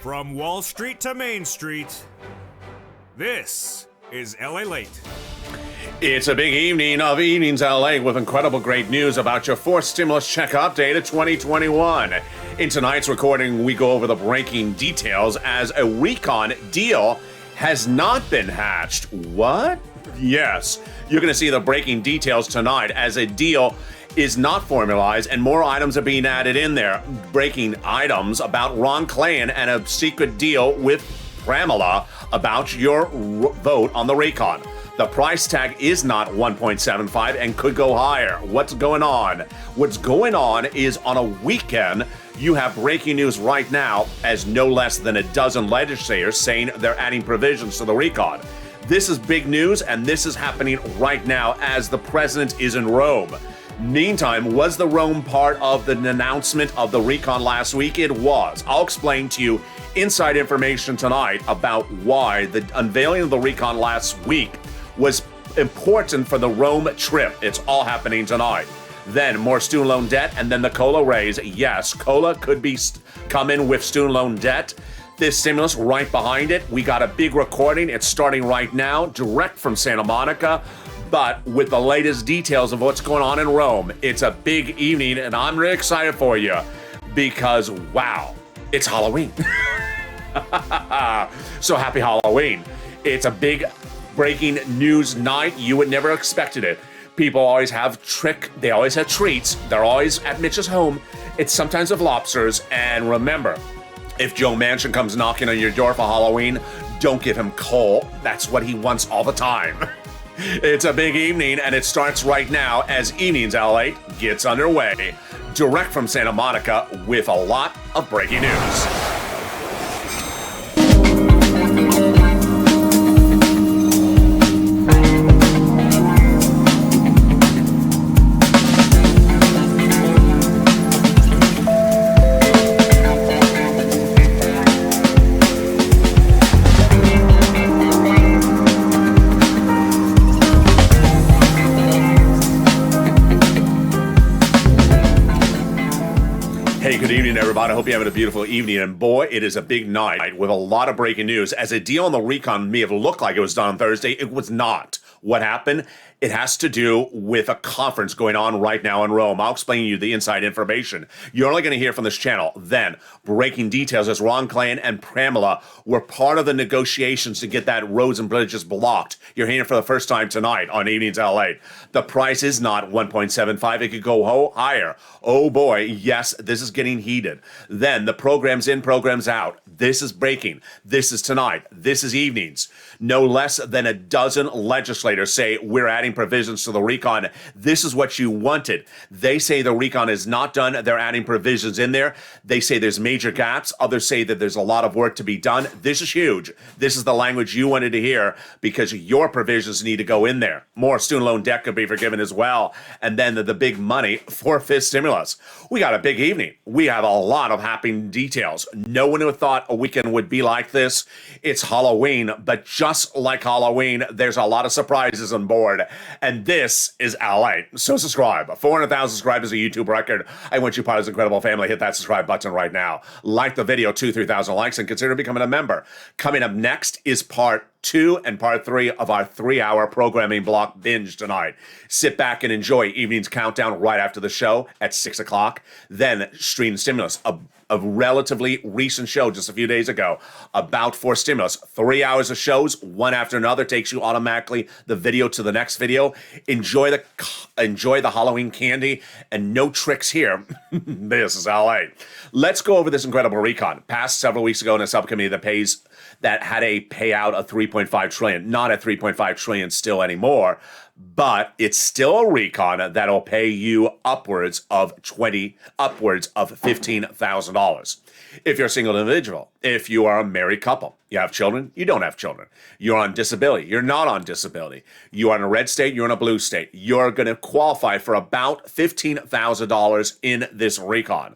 From Wall Street to Main Street, this is LALATE. It's a big evening of Evenings LA with incredible great news about your fourth stimulus check update of 2021. In tonight's recording, we go over the breaking details as a recon deal has not been hatched. What? Yes, you're going to see the breaking details tonight as a deal is not formalized and more items are being added in there. Breaking items about Ron Klain and a secret deal with Pramila about your vote on the recon. The price tag is not 1.75 and could go higher. What's going on? What's going on is on a weekend, you have breaking news right now as no less than a dozen legislators saying they're adding provisions to the recon. This is big news, and this is happening right now as the president is in Rome. Meantime, was the Rome part of the announcement of the recon last week? It was. I'll explain to you inside information tonight about why the unveiling of the recon last week was important for the Rome trip. It's all happening tonight. Then more student loan debt, and then the COLA raise. Yes, COLA could be coming with student loan debt. This stimulus right behind it. We got a big recording. It's starting right now, direct from Santa Monica. But with the latest details of what's going on in Rome, it's a big evening, and I'm really excited for you because, wow, it's Halloween. So happy Halloween. It's a big breaking news night. You would never expected it. People always have they always have treats. They're always at Mitch's home. It's sometimes of lobsters. And remember, if Joe Manchin comes knocking on your door for Halloween, don't give him coal. That's what he wants all the time. It's a big evening, and it starts right now as Evenings LA gets underway. Direct from Santa Monica with a lot of breaking news. Hey, good evening, everybody. I hope you're having a beautiful evening. And boy, it is a big night with a lot of breaking news. As a deal on the recon may have looked like it was done on Thursday, it was not. What happened? It has to do with a conference going on right now in Rome. I'll explain to you the inside information. You're only going to hear from this channel. Then, breaking details as Ron Klain and Pramila were part of the negotiations to get that roads and bridges blocked. You're hearing it for the first time tonight on Evenings LA. The price is not 1.75. It could go higher. Oh boy, yes, this is getting heated. Then, the program's in, program's out. This is breaking. This is tonight. This is evenings. No less than a dozen legislators say we're adding provisions to the recon. This is what you wanted. They say the recon is not done. They're adding provisions in there. They say there's major gaps. Others say that there's a lot of work to be done. This is huge. This is the language you wanted to hear because your provisions need to go in there. More student loan debt could be forgiven as well. And then the big money for fifth stimulus. We got a big evening. We have a lot of happening details. No one who thought a weekend would be like this. It's Halloween, but just like Halloween, there's a lot of surprises on board. And this is LA. So subscribe. 400,000 subscribers is a YouTube record. I want you part of this incredible family. Hit that subscribe button right now. Like the video, 2,000-3,000 likes, and consider becoming a member. Coming up next is part 2 and part 3 of our 3-hour programming block binge tonight. Sit back and enjoy Evening's Countdown right after the show at 6 o'clock. Then Stream Stimulus, a relatively recent show just a few days ago about for stimulus. 3 hours of shows, one after another, takes you automatically the video to the next video. Enjoy the Halloween candy and no tricks here. This is LA. Let's go over this incredible recon. Passed several weeks ago in a subcommittee that had a payout of 3.5 trillion, not at 3.5 trillion still anymore, but it's still a recon that'll pay you upwards of $15,000. If you're a single individual, if you are a married couple, you have children, you don't have children, you're on disability, you're not on disability, you are in a red state, you're in a blue state, you're going to qualify for about $15,000 in this recon.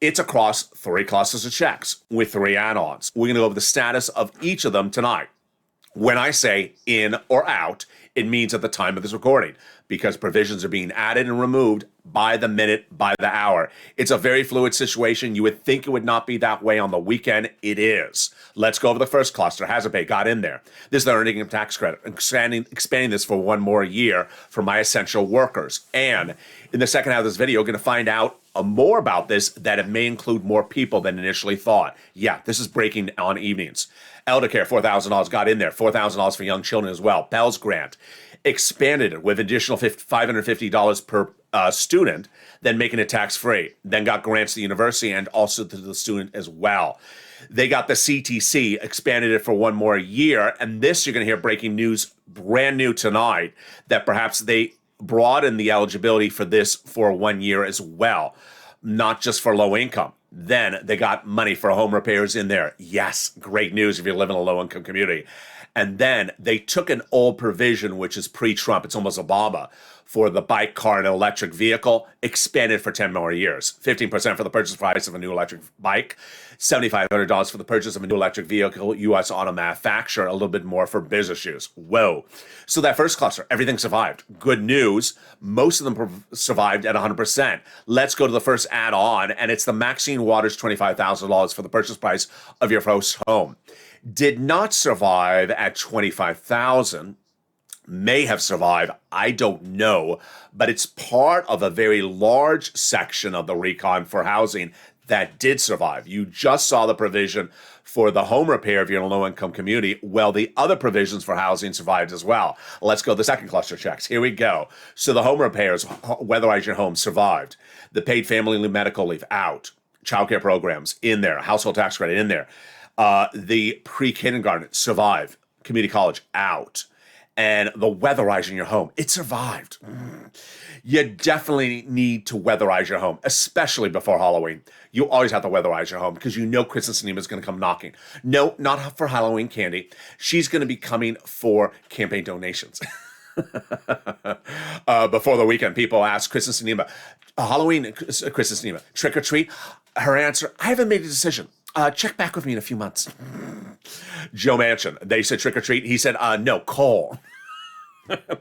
It's across 3 classes of checks with 3 add-ons. We're going to go over the status of each of them tonight. When I say in or out, it means at the time of this recording, because provisions are being added and removed by the minute, by the hour. It's a very fluid situation. You would think it would not be that way on the weekend. It is. Let's go over the first cluster. Hazard pay got in there. This is the earning income tax credit, expanding this for one more year for my essential workers. And in the second half of this video, we're going to find out more about this, that it may include more people than initially thought. Yeah, this is breaking on evenings. Elder care, $4,000 got in there. $4,000 for young children as well. Pell's grant expanded it with additional $550 per student, then making it tax-free. Then got grants to the university and also to the student as well. They got the CTC, expanded it for one more year. And this, you're going to hear breaking news, brand new tonight, that perhaps they broaden the eligibility for this for 1 year as well, not just for low income. Then they got money for home repairs in there. Yes, great news if you live in a low-income community. And then they took an old provision, which is pre-Trump, it's almost Obama, for the bike, car, and electric vehicle, expanded for 10 more years. 15% for the purchase price of a new electric bike, $7,500 for the purchase of a new electric vehicle, U.S. auto manufacturer, a little bit more for business use. Whoa. So that first cluster, everything survived. Good news, most of them survived at 100%. Let's go to the first add-on, and it's the Maxine Waters $25,000 for the purchase price of your first home. Did not survive at 25,000, may have survived, I don't know, but it's part of a very large section of the recon for housing that did survive. You just saw the provision for the home repair if you're in a low-income community. Well, the other provisions for housing survived as well. Let's go to the second cluster checks. Here we go. So the home repairs, weatherize your home, survived. The paid family leave, medical leave, out. Childcare programs, in there. Household tax credit, in there. The pre-kindergarten, survived. Community college, out. And the weatherizing your home, it survived. You definitely need to weatherize your home, especially before Halloween. You always have to weatherize your home because you know Kristen Sinema is going to come knocking. No, not for Halloween candy. She's going to be coming for campaign donations. Before the weekend, people ask Kristen Sinema, Halloween, Kristen Sinema, trick or treat? Her answer, I haven't made a decision. Check back with me in a few months. Joe Manchin, they said trick or treat. He said, no, call.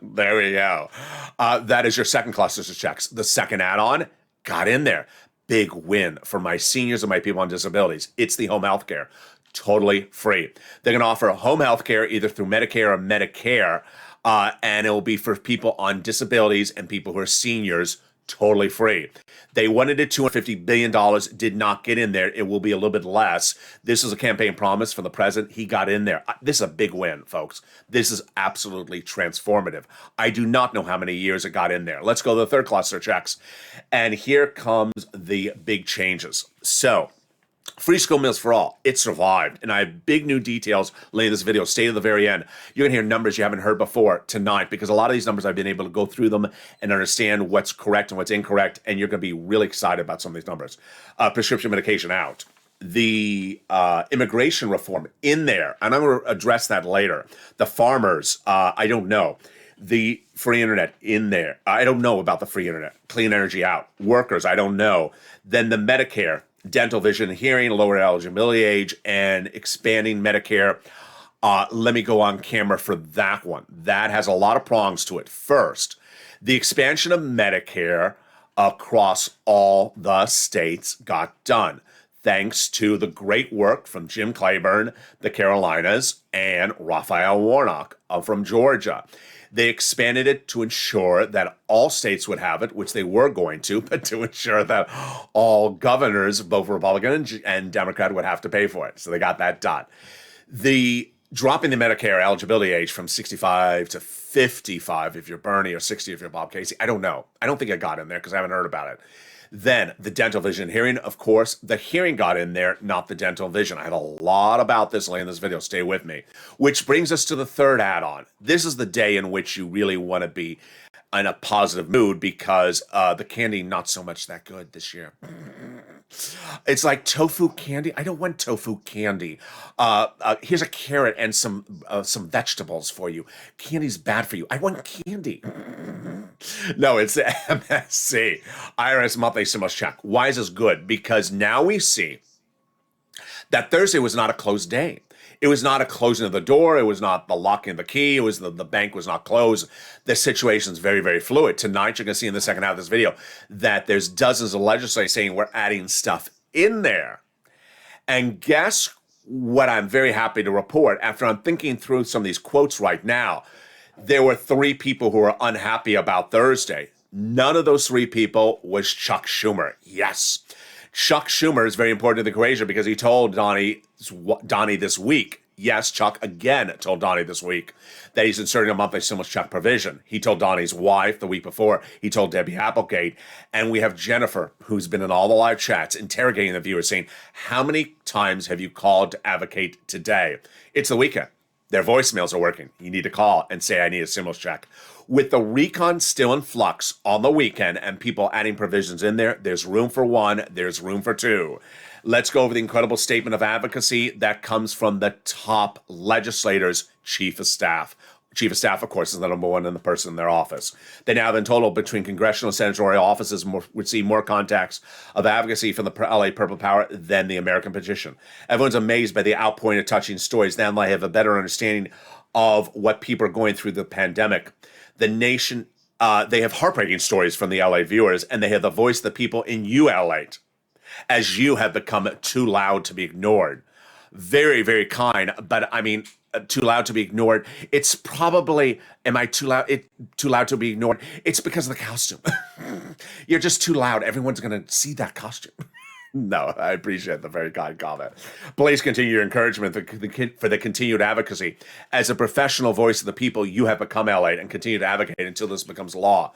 There we go. That is your second cluster of checks. The second add-on got in there. Big win for my seniors and my people on disabilities. It's the home health care. Totally free. They're going to offer home health care either through Medicare or Medicare, and it will be for people on disabilities and people who are seniors, totally free. They wanted it $250 billion, did not get in there. It will be a little bit less. This is a campaign promise from the president. He got in there. This is a big win, folks. This is absolutely transformative. I do not know how many years it got in there. Let's go to the third cluster checks. And here comes the big changes. So, free school meals for all. It survived. And I have big new details later in this video. Stay to the very end. You're going to hear numbers you haven't heard before tonight because a lot of these numbers I've been able to go through them and understand what's correct and what's incorrect. And you're going to be really excited about some of these numbers. Prescription medication out. The immigration reform in there. And I'm going to address that later. The farmers, I don't know. The free internet in there. I don't know about the free internet. Clean energy out. Workers, I don't know. Then the Medicare. Dental, vision, hearing, lower eligibility age, and expanding Medicare. Let me go on camera for that one. That has a lot of prongs to it. First, the expansion of Medicare across all the states got done, thanks to the great work from Jim Clyburn, the Carolinas, and Raphael Warnock from Georgia. They expanded it to ensure that all states would have it, which they were going to, but to ensure that all governors, both Republican and Democrat, would have to pay for it. So they got that done. The dropping the Medicare eligibility age from 65 to 55 if you're Bernie or 60 if you're Bob Casey. I don't know. I don't think it got in there because I haven't heard about it. Then the dental, vision, hearing, of course, the hearing got in there, not the dental vision. I have a lot about this later in this video. Stay with me. Which brings us to the third add-on. This is the day in which you really want to be in a positive mood because the candy, not so much that good this year. It's like tofu candy. I don't want tofu candy. Here's a carrot and some vegetables for you. Candy's bad for you. I want candy. No, it's the MSC. IRS monthly stimulus check. Why is this good? Because now we see that Thursday was not a closed day. It was not a closing of the door. It was not the locking of the key. It was the bank was not closed. The situation's very, very fluid. Tonight, you're going to see in the second half of this video that there's dozens of legislators saying we're adding stuff in there. And guess what I'm very happy to report? After I'm thinking through some of these quotes right now, there were 3 people who were unhappy about Thursday. None of those 3 people was Chuck Schumer. Yes. Chuck Schumer is very important to the equation because he told Donnie this week, yes, Chuck again told Donnie this week that he's inserting a monthly stimulus check provision. He told Donnie's wife the week before. He told Debbie Applegate. And we have Jennifer, who's been in all the live chats, interrogating the viewers, saying, how many times have you called to advocate today? It's the weekend. Their voicemails are working. You need to call and say, I need a stimulus check. With the recon still in flux on the weekend and people adding provisions in there, there's room for 1, there's room for 2. Let's go over the incredible statement of advocacy that comes from the top legislators' chief of staff. Chief of staff, of course, is the number one in the person in their office. They now have in total between congressional and senatorial offices would see more contacts of advocacy from the LA Purple Power than the American petition. Everyone's amazed by the outpouring of touching stories. Now they have a better understanding of what people are going through the pandemic. The nation, they have heartbreaking stories from the LA viewers, and they have the voice of the people in LALATE, as you have become too loud to be ignored. Very, very kind, but I mean, too loud to be ignored. It's probably, am I too loud? Too loud to be ignored? It's because of the costume. You're just too loud. Everyone's going to see that costume. No, I appreciate the very kind comment. Please continue your encouragement for the continued advocacy. As a professional voice of the people, you have become LA and continue to advocate until this becomes law.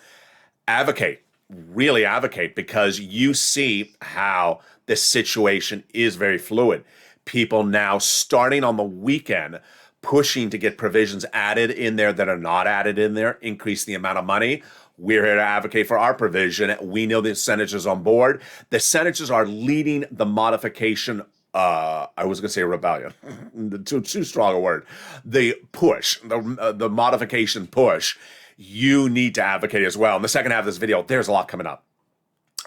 Advocate, really advocate, because you see how this situation is very fluid. People now starting on the weekend pushing to get provisions added in there that are not added in there, increase the amount of money. We're here to advocate for our provision. We know the senators on board. The senators are leading the modification. I was going to say rebellion. Too strong a word. The push, the modification push. You need to advocate as well. In the second half of this video, there's a lot coming up.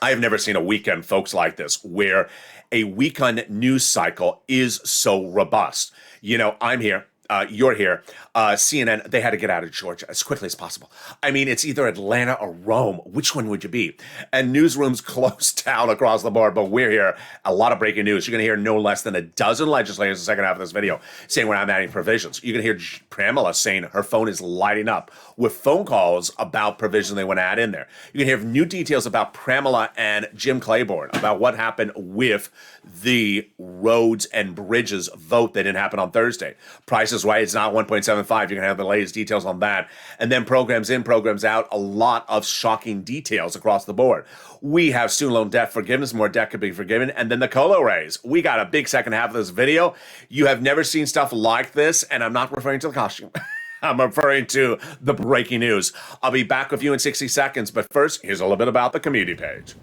I have never seen a weekend, folks, like this, where a weekend news cycle is so robust. You know, I'm here. You're here. CNN, they had to get out of Georgia as quickly as possible. I mean, it's either Atlanta or Rome. Which one would you be? And newsrooms closed down across the board, but we're here. A lot of breaking news. You're going to hear no less than a dozen legislators in the second half of this video saying we're not adding provisions. You're going to hear Pramela saying her phone is lighting up with phone calls about provisions they want to add in there. You can hear new details about Pramela and Jim Claiborne, about what happened with the roads and bridges vote that didn't happen on Thursday. Price is Right, it's not 1.75. You're going to have the latest details on that. And then programs in, programs out, a lot of shocking details across the board. We have student loan debt forgiveness, more debt could be forgiven, and then the COLA raise. We got a big second half of this video. You have never seen stuff like this, and I'm not referring to the costume. I'm referring to the breaking news. I'll be back with you in 60 seconds, but first, here's a little bit about the community page.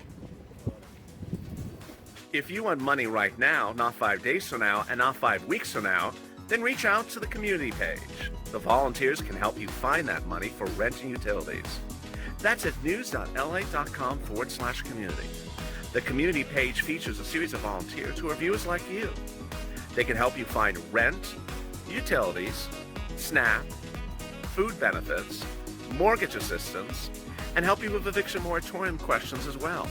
If you want money right now, not 5 days from now, and not 5 weeks from now, then reach out to the community page. The volunteers can help you find that money for rent and utilities. That's at news.la.com/community. The community page features a series of volunteers who are viewers like you. They can help you find rent, utilities, SNAP, food benefits, mortgage assistance, and help you with eviction moratorium questions as well.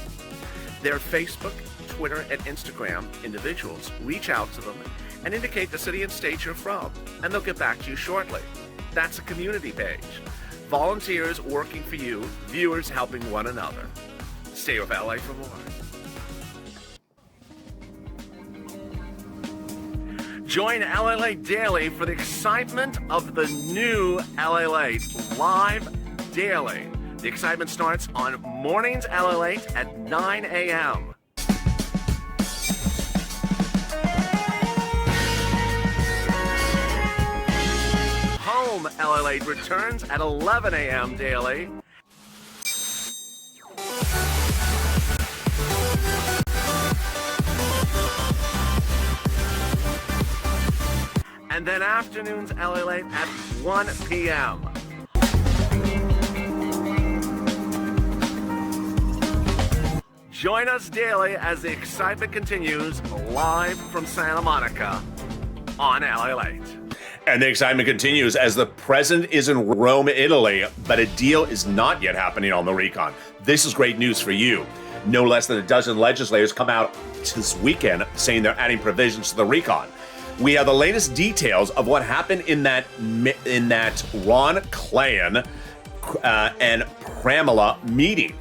Their Facebook, Twitter, and Instagram individuals reach out to them and indicate the city and state you're from, and they'll get back to you shortly. That's a community page. Volunteers working for you, viewers helping one another. Stay with LA for more. Join LALATE Daily for the excitement of the new LALATE live daily. The excitement starts on mornings LALATE at 9 a.m. Home LALATE returns at 11 a.m. daily. And then afternoons LALATE at 1 p.m. Join us daily as the excitement continues live from Santa Monica. on LALATE. And the excitement continues as the president is in Rome, Italy, but a deal is not yet happening on the recon. This is great news for you. No less than a dozen legislators come out this weekend saying they're adding provisions to the recon. We have the latest details of what happened in that Ron Klain and Pramila meeting.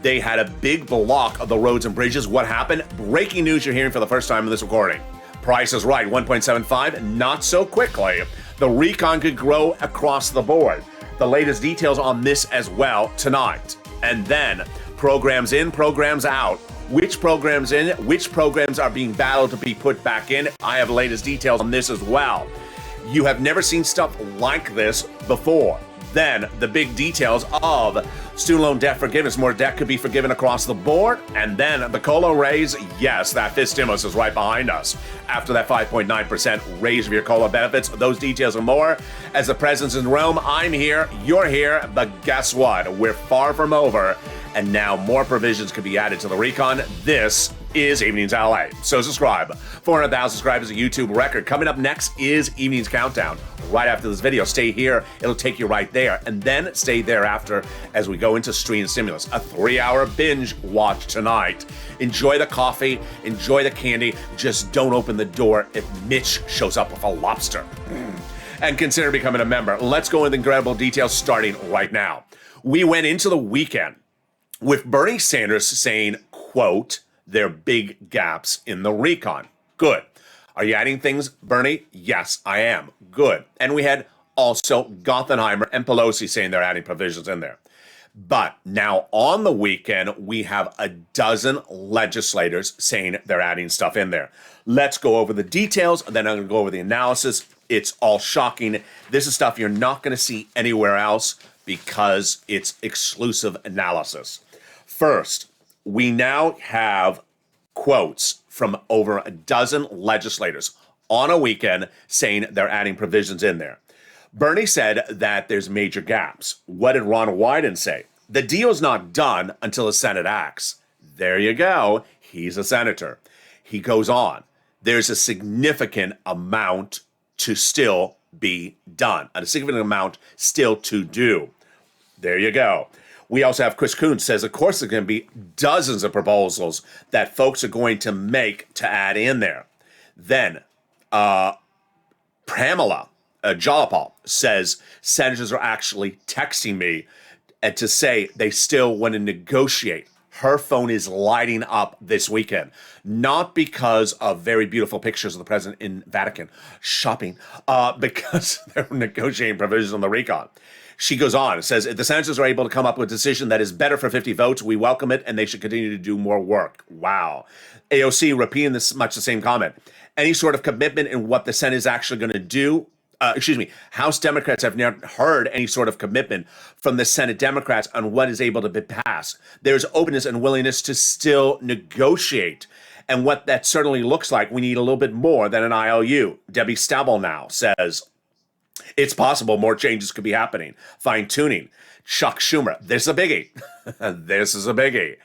They had a big block of the roads and bridges. What happened? Breaking news you're hearing for the first time in this recording. Price is right, 1.75, not so quickly. The recon could grow across the board. The latest details on this as well tonight. And then programs in, programs out. Which programs in, which programs are being battled to be put back in. I have the latest details on this as well. You have never seen stuff like this before. Then the big details of student loan debt forgiveness. More debt could be forgiven across the board. And then the COLA raise. Yes, that fifth stimulus is right behind us. After that 5.9% raise of your COLA benefits. Those details and more. As the president's in Rome, I'm here, you're here. But guess what? We're far from over. And now more provisions could be added to the recon. This is Evenings LA. So subscribe. 400,000 subscribers, a YouTube record. Coming up next is Evenings Countdown. Right after this video, stay here. It'll take you right there. And then stay there after as we go into Street and Stimulus. A 3-hour binge watch tonight. Enjoy the coffee. Enjoy the candy. Just don't open the door if Mitch shows up with a lobster. And consider becoming a member. Let's go into incredible details starting right now. We went into the weekend with Bernie Sanders saying, quote, there are big gaps in the recon. Good. Are you adding things, Bernie? Yes, I am. Good. And we had also Gothenheimer and Pelosi saying they're adding provisions in there. But now on the weekend, we have a dozen legislators saying they're adding stuff in there. Let's go over the details, and then I'm going to go over the analysis. It's all shocking. This is stuff you're not going to see anywhere else because it's exclusive analysis. First, we now have quotes from over a dozen legislators on a weekend saying they're adding provisions in there. Bernie said that there's major gaps. What did Ron Wyden say? The deal's not done until the Senate acts. There you go. He's a senator. He goes on. There's a significant amount to still be done, a significant amount still to do. There you go. We also have Chris Coons says, of course, there's going to be dozens of proposals that folks are going to make to add in there. Then Pramila Jalapal says senators are actually texting me and to say they still want to negotiate. Her phone is lighting up this weekend, not because of very beautiful pictures of the president in Vatican shopping, because they're negotiating provisions on the recon. She goes on, says, if the senators are able to come up with a decision that is better for 50 votes, we welcome it, and they should continue to do more work. Wow. AOC repeating this much the same comment. Any sort of commitment in what the Senate is actually going to do, House Democrats have never heard any sort of commitment from the Senate Democrats on what is able to be passed. There's openness and willingness to still negotiate. And what that certainly looks like, we need a little bit more than an IOU. Debbie Stabenow says, it's possible more changes could be happening. Fine tuning. Chuck Schumer. This is a biggie. This is a biggie.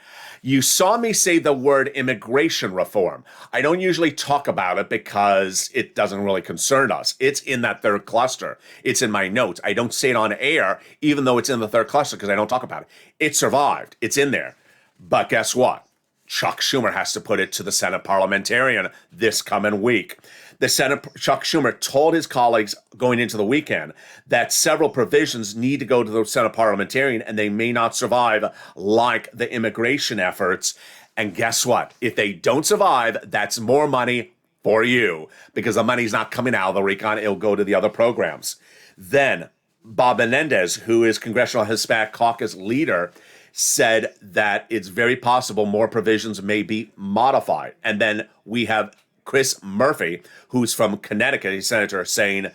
You saw me say the word immigration reform. I don't usually talk about it because it doesn't really concern us. It's in that third cluster. It's in my notes. I don't say it on air, even though it's in the third cluster because I don't talk about it. It survived. It's in there. But guess what? Chuck Schumer has to put it to the Senate parliamentarian this coming week. The Senate, Chuck Schumer told his colleagues going into the weekend that several provisions need to go to the Senate parliamentarian and they may not survive, like the immigration efforts. And guess what? If they don't survive, that's more money for you because the money's not coming out of the recon. It'll go to the other programs. Then Bob Menendez, who is Congressional Hispanic Caucus leader, said that it's very possible more provisions may be modified. And then we have Chris Murphy, who's from Connecticut, a senator, saying,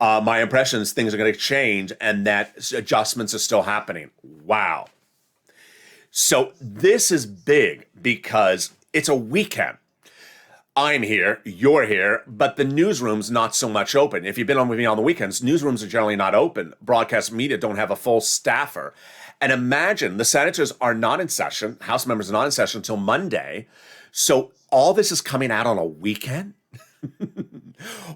my impression is things are going to change and that adjustments are still happening. Wow. So this is big because it's a weekend. I'm here, you're here, but the newsroom's not so much open. If you've been on with me on the weekends, newsrooms are generally not open. Broadcast media don't have a full staffer. And imagine the senators are not in session, House members are not in session until Monday. So all this is coming out on a weekend.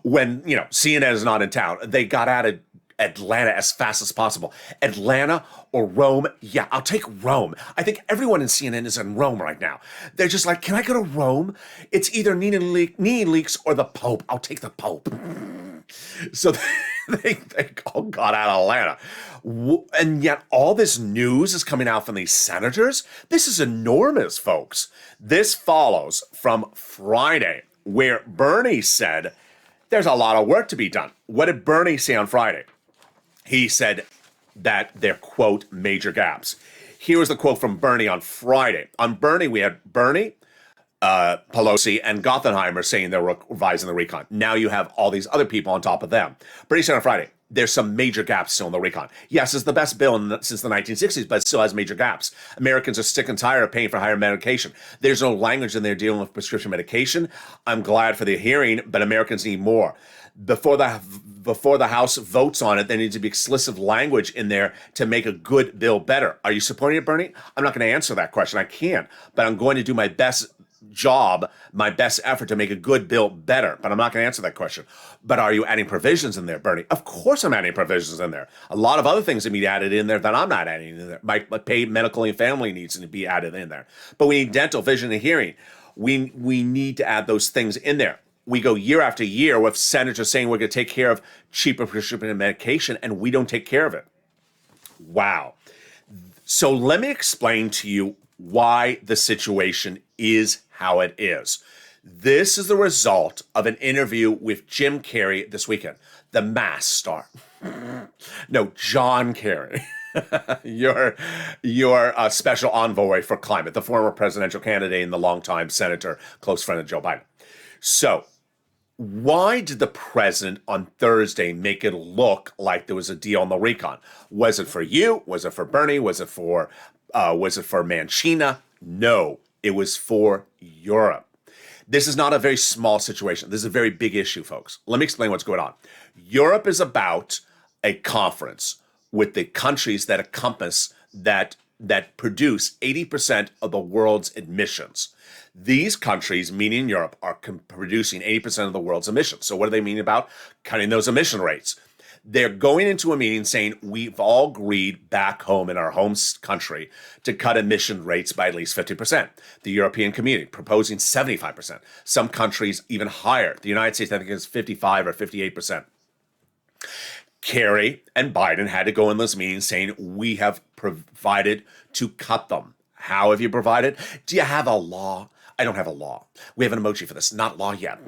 when, CNN is not in town, they got out of Atlanta as fast as possible. Atlanta or Rome? Yeah, I'll take Rome. I think everyone in CNN is in Rome right now. They're just like, can I go to Rome? It's either knee leaks or the Pope. I'll take the Pope. So they all got out of Atlanta. And yet all this news is coming out from these senators. This is enormous, folks. This follows from Friday, where Bernie said there's a lot of work to be done. What did Bernie say on Friday? He said that they're, quote, major gaps. Here was the quote from Bernie on Friday. On Bernie, we had Bernie, Pelosi, and Gothenheimer saying they're revising the recon. Now you have all these other people on top of them. Bernie said on Friday, there's some major gaps still in the recon. Yes, it's the best bill since the 1960s, but it still has major gaps. Americans are sick and tired of paying for higher medication. There's no language in there dealing with prescription medication. I'm glad for the hearing, but Americans need more. Before the House votes on it, there needs to be explicit language in there to make a good bill better. Are you supporting it, Bernie? I'm not going to answer that question. I can't, but I'm going to do my best job, my best effort to make a good bill better, but I'm not going to answer that question. But are you adding provisions in there, Bernie? Of course I'm adding provisions in there. A lot of other things that need added in there that I'm not adding in there. My paid medical and family needs to be added in there. But we need dental, vision, and hearing. We need to add those things in there. We go year after year with senators saying we're going to take care of cheaper prescription medication, and we don't take care of it. Wow. So let me explain to you why the situation is how it is. This is the result of an interview with Jim Carrey this weekend, the Mass star. No, John Kerry, your special envoy for climate, the former presidential candidate and the longtime senator, close friend of Joe Biden. So why did the president on Thursday make it look like there was a deal on the recon? Was it for you? Was it for Bernie? Was it for Mancina? No, it was for Europe. This is not a very small situation. This is a very big issue, folks. Let me explain what's going on. Europe is about a conference with the countries that encompass that produce 80% of the world's emissions. These countries, meaning Europe, are producing 80% of the world's emissions. So what do they mean about cutting those emission rates? They're going into a meeting saying we've all agreed back home in our home country to cut emission rates by at least 50%. The European community proposing 75%. Some countries even higher. The United States, I think, is 55 or 58%. Kerry and Biden had to go in this meeting saying we have provided to cut them. How have you provided? Do you have a law? I don't have a law. We have an emoji for this. Not law yet.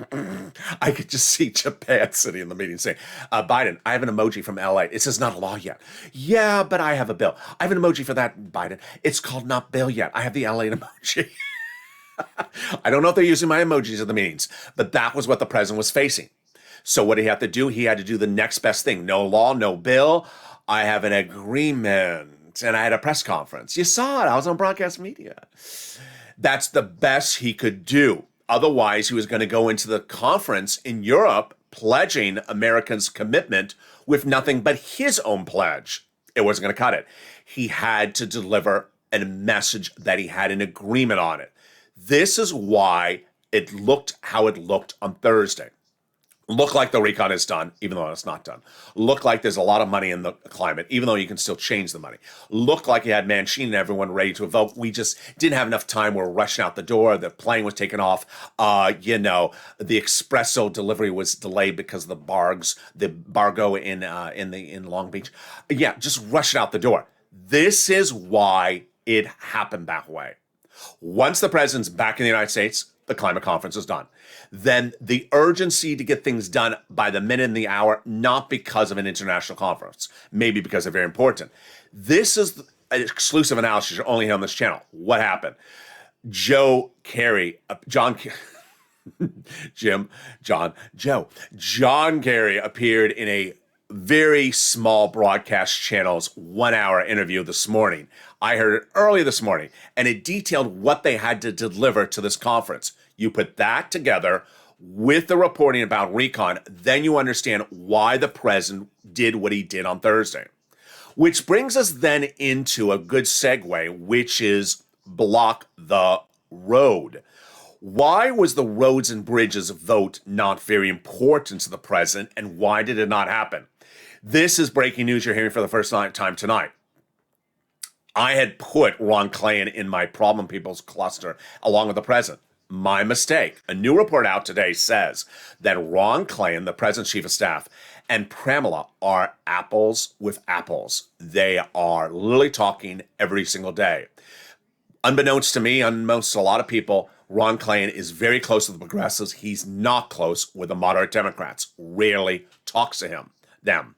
I could just see Japan sitting in the meeting saying, Biden, I have an emoji from LA. It says not law yet. Yeah, but I have a bill. I have an emoji for that, Biden. It's called not bill yet. I have the LA emoji. I don't know if they're using my emojis at the meetings, but that was what the president was facing. So what did he have to do? He had to do the next best thing. No law, no bill. I have an agreement. And I had a press conference. You saw it. I was on broadcast media. That's the best he could do. Otherwise, he was going to go into the conference in Europe pledging Americans' commitment with nothing but his own pledge. It wasn't going to cut it. He had to deliver a message that he had an agreement on it. This is why it looked how it looked on Thursday. Look like the recon is done, even though it's not done. Look like there's a lot of money in the climate, even though you can still change the money. Look like you had Manchin and everyone ready to vote. We just didn't have enough time. We're rushing out the door. The plane was taken off. The espresso delivery was delayed because of the bargo in Long Beach. Yeah, just rush it out the door. This is why it happened that way. Once the president's back in the United States, the climate conference is done. Then the urgency to get things done by the minute and the hour, not because of an international conference, maybe because they're very important. This is an exclusive analysis you're only here on this channel. What happened? John Kerry appeared in a very small broadcast channel's 1 hour interview this morning. I heard it early this morning, and it detailed what they had to deliver to this conference. You put that together with the reporting about recon, then you understand why the president did what he did on Thursday. Which brings us then into a good segue, which is block the road. Why was the roads and bridges vote not very important to the president, and why did it not happen? This is breaking news you're hearing for the first time tonight. I had put Ron Klain in my problem people's cluster along with the president. My mistake. A new report out today says that Ron Klain, the president's chief of staff, and Pramila are apples with apples. They are literally talking every single day. Unbeknownst to me, unbeknownst to a lot of people, Ron Klain is very close to the progressives. He's not close with the moderate Democrats. Rarely talks to them.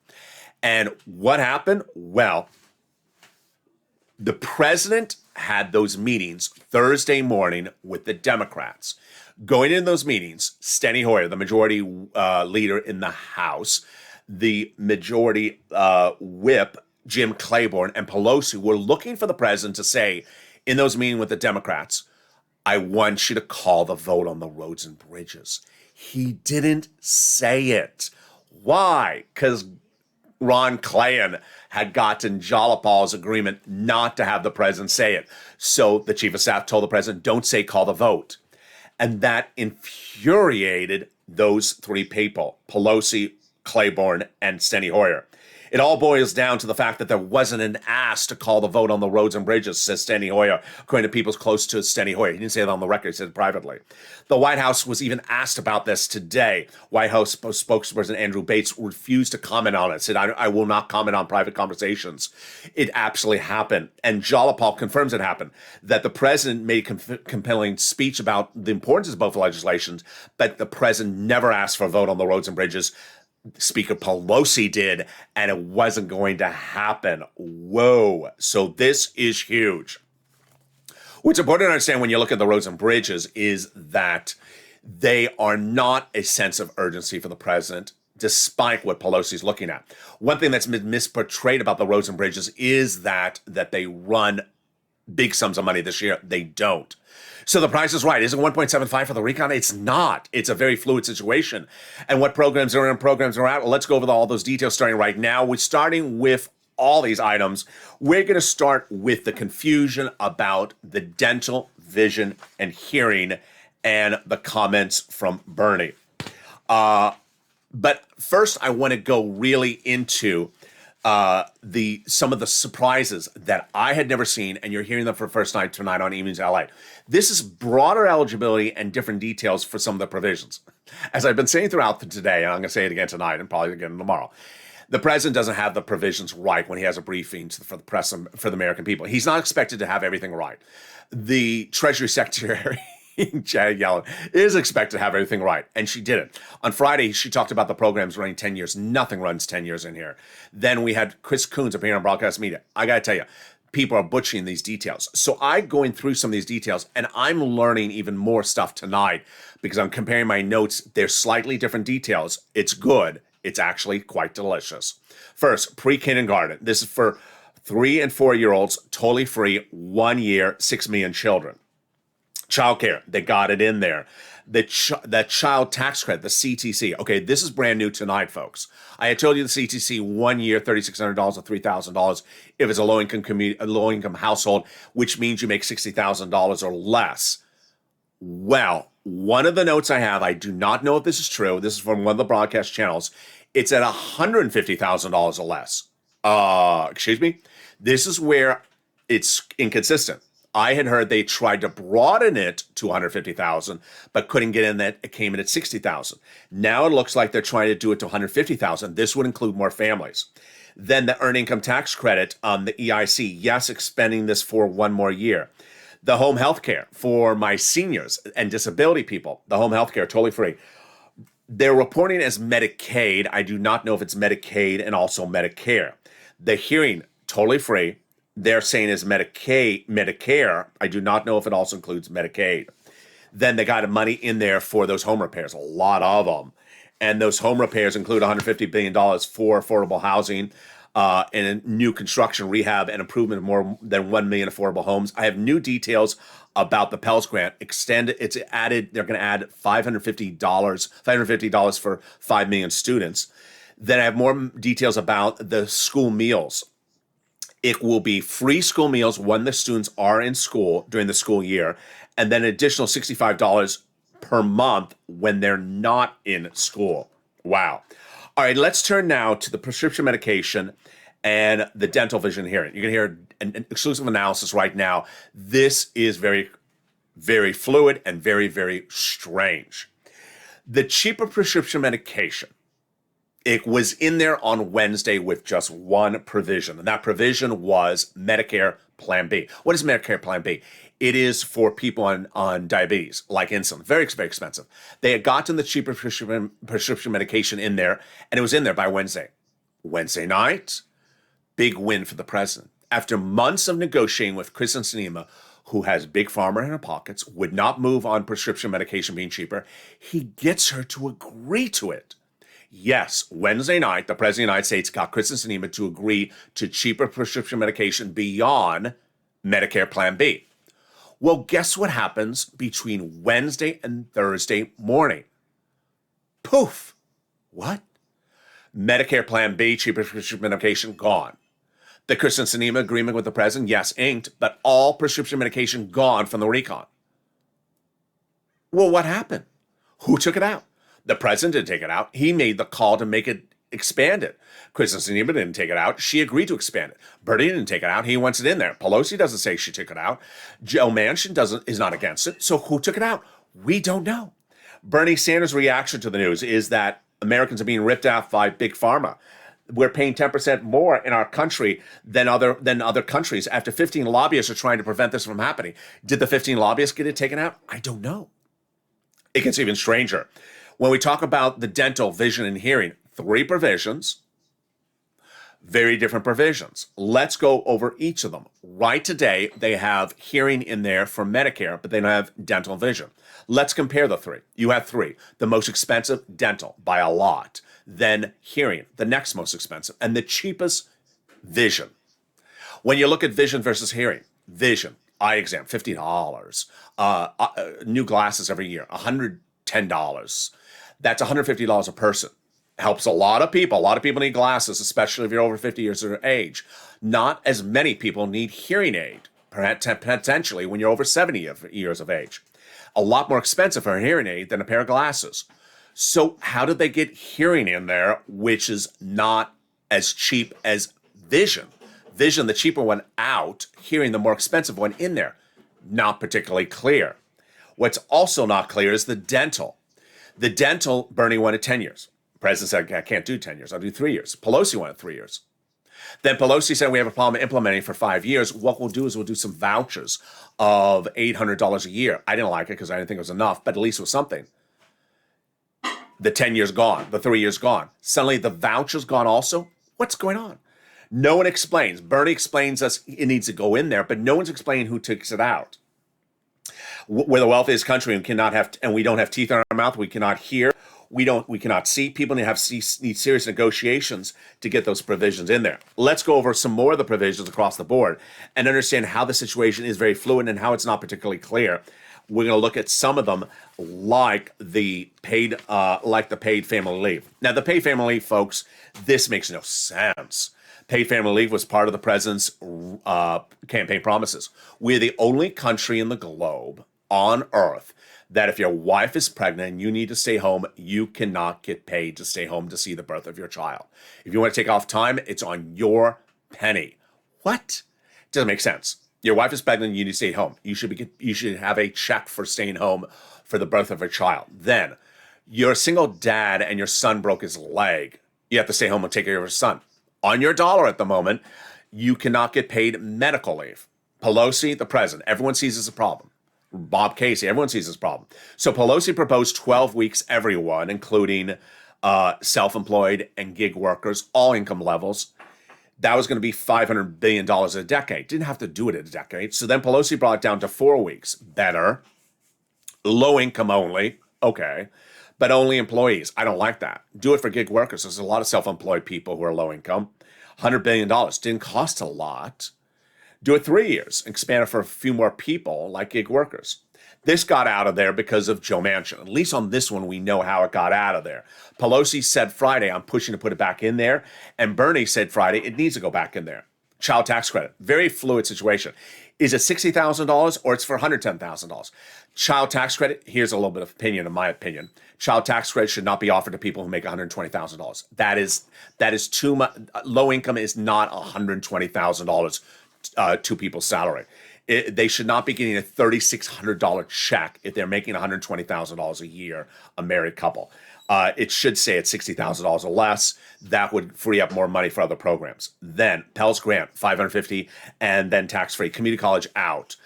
And what happened? Well, the president had those meetings Thursday morning with the Democrats. Going in those meetings, Steny Hoyer, the majority leader in the House, the majority whip, Jim Claiborne, and Pelosi were looking for the president to say in those meetings with the Democrats, I want you to call the vote on the roads and bridges. He didn't say it. Why? Because Ron Klain had gotten Jalapal's agreement not to have the president say it. So the chief of staff told the president, don't say call the vote. And that infuriated those three people, Pelosi, Claiborne, and Steny Hoyer. It all boils down to the fact that there wasn't an ask to call the vote on the roads and bridges, says Steny Hoyer, according to people close to Steny Hoyer. He didn't say it on the record, he said it privately. The White House was even asked about this today. White House spokesperson Andrew Bates refused to comment on it, said, I will not comment on private conversations. It absolutely happened. And Jalapal confirms it happened, that the president made a compelling speech about the importance of both legislations, but the president never asked for a vote on the roads and bridges. Speaker Pelosi did, and it wasn't going to happen. Whoa. So this is huge. What's important to understand when you look at the roads and bridges is that they are not a sense of urgency for the president, despite what Pelosi's looking at. One thing that's been misportrayed about the roads and bridges is that they run big sums of money this year. They don't. So the price is right. Is it 1.75 for the recon? It's not. It's a very fluid situation. And what programs are in, programs are out? Well, let's go over all those details starting right now. We're starting with all these items. We're going to start with the confusion about the dental, vision, and hearing and the comments from Bernie. But first, I want to go really into some of the surprises that I had never seen, and you're hearing them for the first time tonight on Evenings LA. This is broader eligibility and different details for some of the provisions. As I've been saying throughout today, and I'm going to say it again tonight and probably again tomorrow, the president doesn't have the provisions right when he has a briefing for the press, for the American people. He's not expected to have everything right. The Treasury Secretary Janet Yellen is expected to have everything right, and she didn't. On Friday, she talked about the programs running 10 years. Nothing runs 10 years in here. Then we had Chris Coons appearing on broadcast media. I got to tell you, people are butchering these details. So I'm going through some of these details, and I'm learning even more stuff tonight because I'm comparing my notes. They're slightly different details. It's good. It's actually quite delicious. First, pre-kindergarten. This is for 3 and 4-year-olds, totally free, 1 year, 6 million children. Childcare, they got it in there. That child tax credit, the CTC. Okay, this is brand new tonight, folks. I had told you the CTC 1 year, $3,600 or $3,000 if it's a low-income household, which means you make $60,000 or less. Well, one of the notes I have, I do not know if this is true. This is from one of the broadcast channels. It's at $150,000 or less. Excuse me? This is where it's inconsistent. I had heard they tried to broaden it to 150,000, but couldn't get in that. It came in at 60,000. Now it looks like they're trying to do it to 150,000. This would include more families. Then the earned income tax credit on the EIC. Yes, expanding this for 1 more year. The home health care for my seniors and disability people. The home health care, totally free. They're reporting as Medicaid. I do not know if it's Medicaid and also Medicare. The hearing, totally free. They're saying is Medicare. I do not know if it also includes Medicaid. Then they got money in there for those home repairs, a lot of them. And those home repairs include $150 billion for affordable housing and new construction, rehab, and improvement of more than 1 million affordable homes. I have new details about the Pell Grant. It's added, they're going to add $550 for 5 million students. Then I have more details about the school meals. It will be free school meals when the students are in school during the school year, and then an additional $65 per month when they're not in school. Wow. All right, let's turn now to the prescription medication and the dental, vision, hearing. You're going to hear an exclusive analysis right now. This is very, very fluid and very, very strange. The cheaper prescription medication, it was in there on Wednesday with just one provision, and that provision was Medicare Plan B. What is Medicare Plan B? It is for people on diabetes, like insulin. Very, very expensive. They had gotten the cheaper prescription medication in there, and it was in there by Wednesday. Wednesday night, big win for the president. After months of negotiating with Kristen Sinema, who has big pharma in her pockets, would not move on prescription medication being cheaper, he gets her to agree to it. Yes, Wednesday night, the President of the United States got Kristen Sinema to agree to cheaper prescription medication beyond Medicare Plan B. Well, guess what happens between Wednesday and Thursday morning? Poof. What? Medicare Plan B, cheaper prescription medication, gone. The Kristen Sinema agreement with the president, yes, inked, but all prescription medication gone from the recon. Well, what happened? Who took it out? The president didn't take it out. He made the call to make it expanded. Kristen Sinema didn't take it out. She agreed to expand it. Bernie didn't take it out. He wants it in there. Pelosi doesn't say she took it out. Joe Manchin is not against it. So who took it out? We don't know. Bernie Sanders' reaction to the news is that Americans are being ripped off by big pharma. We're paying 10% more in our country than other countries after 15 lobbyists are trying to prevent this from happening. Did the 15 lobbyists get it taken out? I don't know. It gets even stranger. When we talk about the dental, vision, and hearing, 3 provisions, very different provisions. Let's go over each of them. Right today, they have hearing in there for Medicare, but they don't have dental and vision. Let's compare the 3. You have 3. The most expensive, dental, by a lot. Then hearing, the next most expensive. And the cheapest, vision. When you look at vision versus hearing, vision, eye exam, $50. New glasses every year, $110. That's $150 a person. Helps a lot of people. A lot of people need glasses, especially if you're over 50 years of age. Not as many people need hearing aid, potentially when you're over 70 years of age. A lot more expensive for a hearing aid than a pair of glasses. So how did they get hearing in there, which is not as cheap as vision? Vision, the cheaper one out, hearing, the more expensive one in there. Not particularly clear. What's also not clear is the dental. The dental, Bernie wanted 10 years. The president said, I can't do 10 years. I'll do 3 years. Pelosi wanted 3 years. Then Pelosi said, we have a problem implementing for 5 years. What we'll do is we'll do some vouchers of $800 a year. I didn't like it because I didn't think it was enough, but at least it was something. The 10 years gone. The 3 years gone. Suddenly the voucher's gone also. What's going on? No one explains. Bernie explains us it needs to go in there, but no one's explaining who takes it out. We're the wealthiest country and we don't have teeth in our mouth. We cannot hear. We cannot see. People need serious negotiations to get those provisions in there. Let's go over some more of the provisions across the board and understand how the situation is very fluid and how it's not particularly clear. We're going to look at some of them, like the paid family leave. Now, the paid family leave, folks, this makes no sense. Paid family leave was part of the president's campaign promises. We're the only country in the globe on Earth that if your wife is pregnant and you need to stay home, you cannot get paid to stay home to see the birth of your child. If you want to take off time, it's on your penny. What? Doesn't make sense. Your wife is pregnant, you need to stay home. You should have a check for staying home for the birth of a child. Then, you're a single dad and your son broke his leg. You have to stay home and take care of your son. On your dollar at the moment, you cannot get paid medical leave. Pelosi, the president, everyone sees this as a problem. Bob Casey, everyone sees this problem. So Pelosi proposed 12 weeks, everyone, including self-employed and gig workers, all income levels. That was going to be $500 billion a decade. Didn't have to do it in a decade. So then Pelosi brought it down to 4 weeks. Better. Low income only. Okay. But only employees. I don't like that. Do it for gig workers. There's a lot of self-employed people who are low income. $100 billion. Didn't cost a lot. Do it 3 years. Expand it for a few more people like gig workers. This got out of there because of Joe Manchin. At least on this one, we know how it got out of there. Pelosi said Friday, I'm pushing to put it back in there. And Bernie said Friday, it needs to go back in there. Child tax credit. Very fluid situation. Is it $60,000 or it's for $110,000? Child tax credit, here's a little bit of opinion, in my opinion. Child tax credit should not be offered to people who make $120,000. That is too much. Low income is not $120,000 to people's salary. They should not be getting a $3,600 check if they're making $120,000 a year, a married couple. It should say it's $60,000 or less. That would free up more money for other programs. Then Pell's Grant, $550, and then tax-free. Community college out.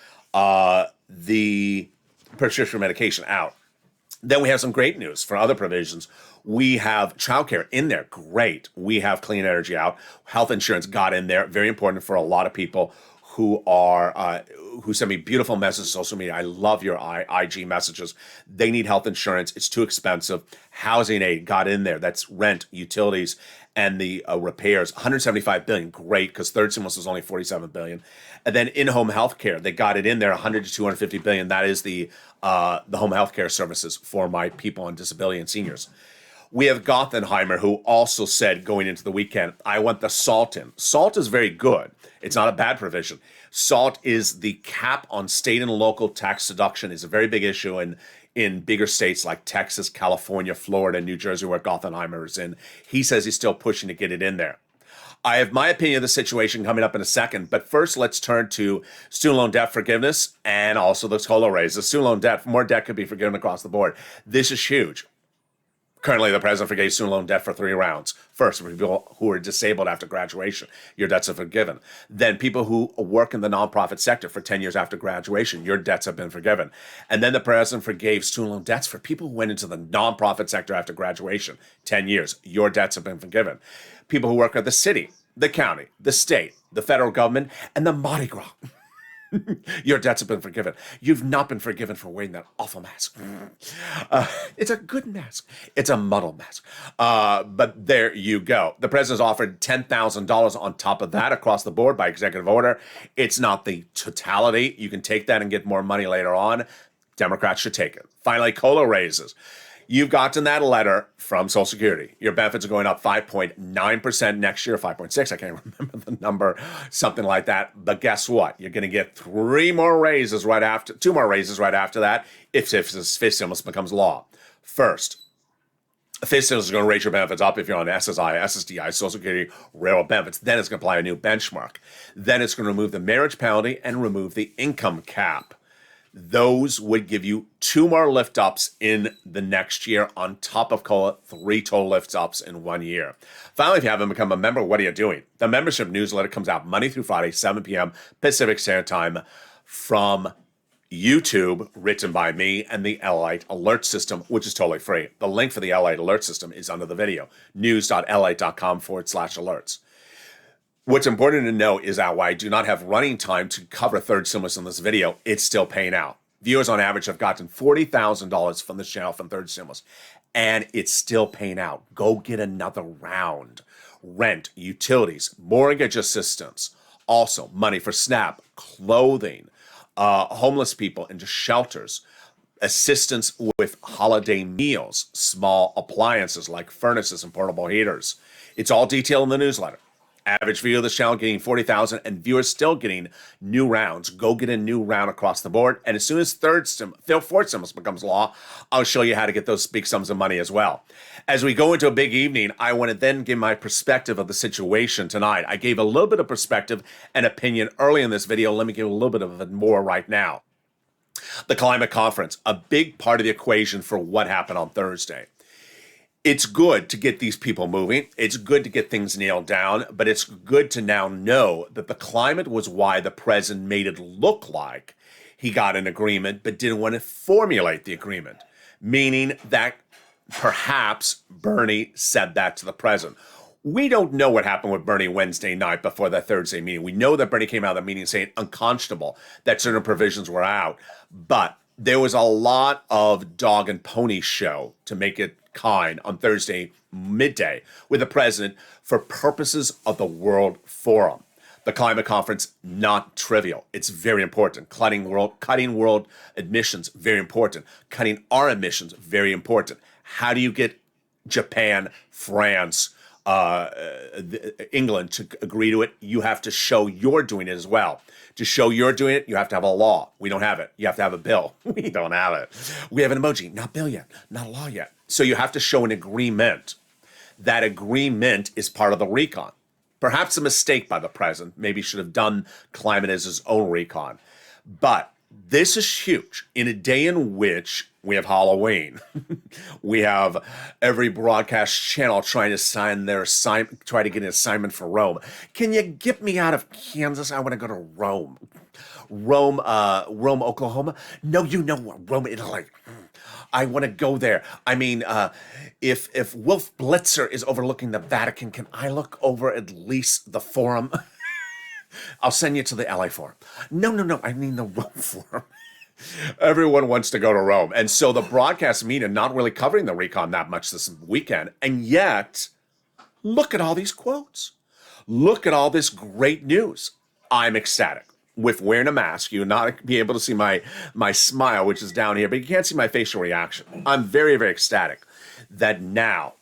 The prescription medication out. Then we have some great news for other provisions. We have childcare in there. Great. We have clean energy out. Health insurance got in there. Very important for a lot of people who are who send me beautiful messages on social media. I love your IG messages. They need health insurance. It's too expensive. Housing aid got in there. That's rent, utilities, and the repairs. $175 billion. Great, because third stimulus was only $47 billion. And then in-home health care, they got it in there, $100 to $250 billion. That is the home health care services for my people on disability and seniors. We have Gothenheimer, who also said going into the weekend, I want the SALT in. SALT is very good. It's not a bad provision. SALT is the cap on state and local tax deduction. Is a very big issue in bigger states like Texas, California, Florida, New Jersey, where Gothenheimer is in. He says he's still pushing to get it in there. I have my opinion of the situation coming up in a second, but first let's turn to student loan debt forgiveness and also the COLA raise. The student loan debt, more debt could be forgiven across the board. This is huge. Currently, the president forgave student loan debt for 3 rounds. First, for people who are disabled after graduation, your debts are forgiven. Then people who work in the nonprofit sector for 10 years after graduation, your debts have been forgiven. And then the president forgave student loan debts for people who went into the nonprofit sector after graduation, 10 years, your debts have been forgiven. People who work at the city, the county, the state, the federal government, and the Mardi Gras. Your debts have been forgiven. You've not been forgiven for wearing that awful mask. It's a good mask. It's a muddle mask. But there you go. The president's offered $10,000 on top of that across the board by executive order. It's not the totality. You can take that and get more money later on. Democrats should take it. Finally, COLA raises. You've gotten that letter from Social Security. Your benefits are going up 5.9% next year, 5.6. I can't remember the number, something like that. But guess what? You're going to get 2 more raises right after that if this fifth stimulus becomes law. First, fifth stimulus is going to raise your benefits up if you're on SSI, SSDI, Social Security, railroad benefits. Then it's going to apply a new benchmark. Then it's going to remove the marriage penalty and remove the income cap. Those would give you 2 more lift ups in the next year on top of COLA, 3 total lift ups in 1 year. Finally, if you haven't become a member, what are you doing? The membership newsletter comes out Monday through Friday, 7 p.m. Pacific Standard Time from YouTube, written by me and the LALATE alert system, which is totally free. The link for the LALATE alert system is under the video, news.lalate.com/alerts. What's important to know is that while I do not have running time to cover third stimulus in this video, it's still paying out. Viewers on average have gotten $40,000 from this channel from third stimulus, and it's still paying out. Go get another round. Rent, utilities, mortgage assistance, also money for SNAP, clothing, homeless people into shelters, assistance with holiday meals, small appliances like furnaces and portable heaters. It's all detailed in the newsletter. Average viewer of this channel getting 40,000 and viewers still getting new rounds. Go get a new round across the board. And as soon as fourth stimulus becomes law, I'll show you how to get those big sums of money as well. As we go into a big evening, I want to then give my perspective of the situation tonight. I gave a little bit of perspective and opinion early in this video. Let me give a little bit of it more right now. The climate conference, a big part of the equation for what happened on Thursday. It's good to get these people moving. It's good to get things nailed down, but it's good to now know that the climate was why the president made it look like he got an agreement, but didn't want to formulate the agreement, meaning that perhaps Bernie said that to the president. We don't know what happened with Bernie Wednesday night before that Thursday meeting. We know that Bernie came out of the meeting saying unconscionable, that certain provisions were out, but there was a lot of dog and pony show, to make it kind, on Thursday midday with the president for purposes of the World Forum. The climate conference, not trivial. It's very important. Cutting world emissions, very important. Cutting our emissions, very important. How do you get Japan, France, England to agree to it, you have to show you're doing it as well. To show you're doing it, you have to have a law. We don't have it. You have to have a bill. We don't have it. We have an emoji. Not bill yet. Not a law yet. So you have to show an agreement. That agreement is part of the recon. Perhaps a mistake by the president. Maybe should have done climate as his own recon. But this is huge. In a day in which we have Halloween, we have every broadcast channel trying to try to get an assignment for Rome. Can you get me out of Kansas? I want to go to Rome. Rome, Oklahoma? No, you know what? Rome, Italy. I want to go there. I mean, if Wolf Blitzer is overlooking the Vatican, can I look over at least the Forum? I'll send you to the LA Forum. No, I mean the Rome Forum. Everyone wants to go to Rome. And so the broadcast media not really covering the recon that much this weekend. And yet, look at all these quotes. Look at all this great news. I'm ecstatic. With wearing a mask, you'll not be able to see my smile, which is down here, but you can't see my facial reaction. I'm very, very ecstatic that now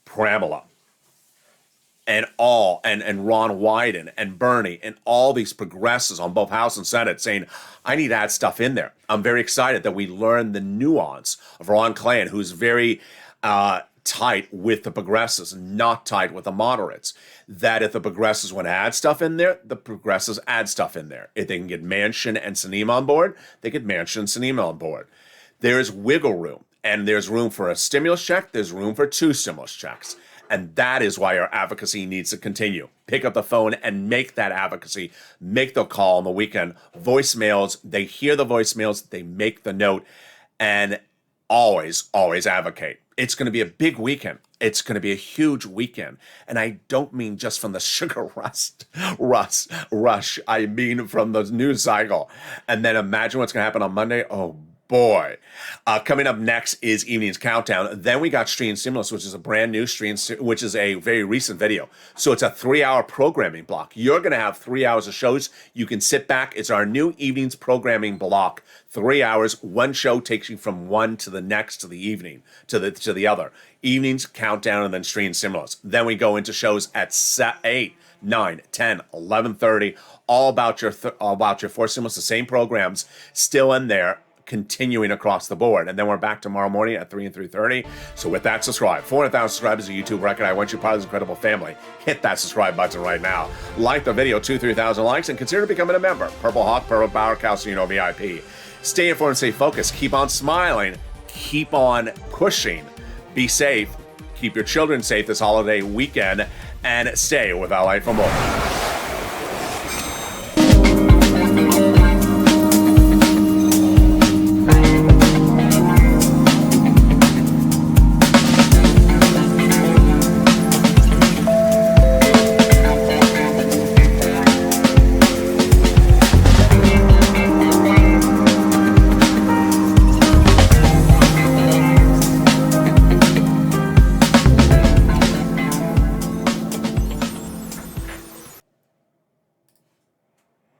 Pramila and Ron Wyden and Bernie and all these progressives on both House and Senate saying, I need to add stuff in there. I'm very excited that we learned the nuance of Ron Klain, who's very tight with the progressives, not tight with the moderates. That if the progressives want to add stuff in there, the progressives add stuff in there. If they can get Manchin and Sinema on board, they get Manchin and Sinema on board. There's wiggle room, and there's room for a stimulus check. There's room for 2 stimulus checks. And that is why our advocacy needs to continue. Pick up the phone and make that advocacy. Make the call on the weekend. Voicemails, they hear the voicemails, they make the note, and always, always advocate. It's going to be a big weekend. It's going to be a huge weekend. And I don't mean just from the sugar rush. I mean from the news cycle. And then imagine what's going to happen on Monday. Oh, boy. Coming up next is Evening's Countdown. Then we got Stream Stimulus, which is a brand new stream, which is a very recent video. So it's a 3-hour programming block. You're going to have 3 hours of shows. You can sit back. It's our new Evening's programming block. 3 hours. One show takes you from one to the next, to the evening, to the other. Evening's Countdown and then Stream Stimulus. Then we go into shows at 8, 9, 10, 11:30. All about your 4 stimulus, the same programs still in there, continuing across the board. And then we're back tomorrow morning at 3 and 3:30. So with that, subscribe. 400,000 subscribers is a YouTube record. I want you part of this incredible family. Hit that subscribe button right now. Like the video, 2,000-3,000 likes, and consider becoming a member. Purple Hawk, Purple Power, Calcino VIP. Stay informed, stay focused. Keep on smiling. Keep on pushing. Be safe. Keep your children safe this holiday weekend. And stay with LA for more.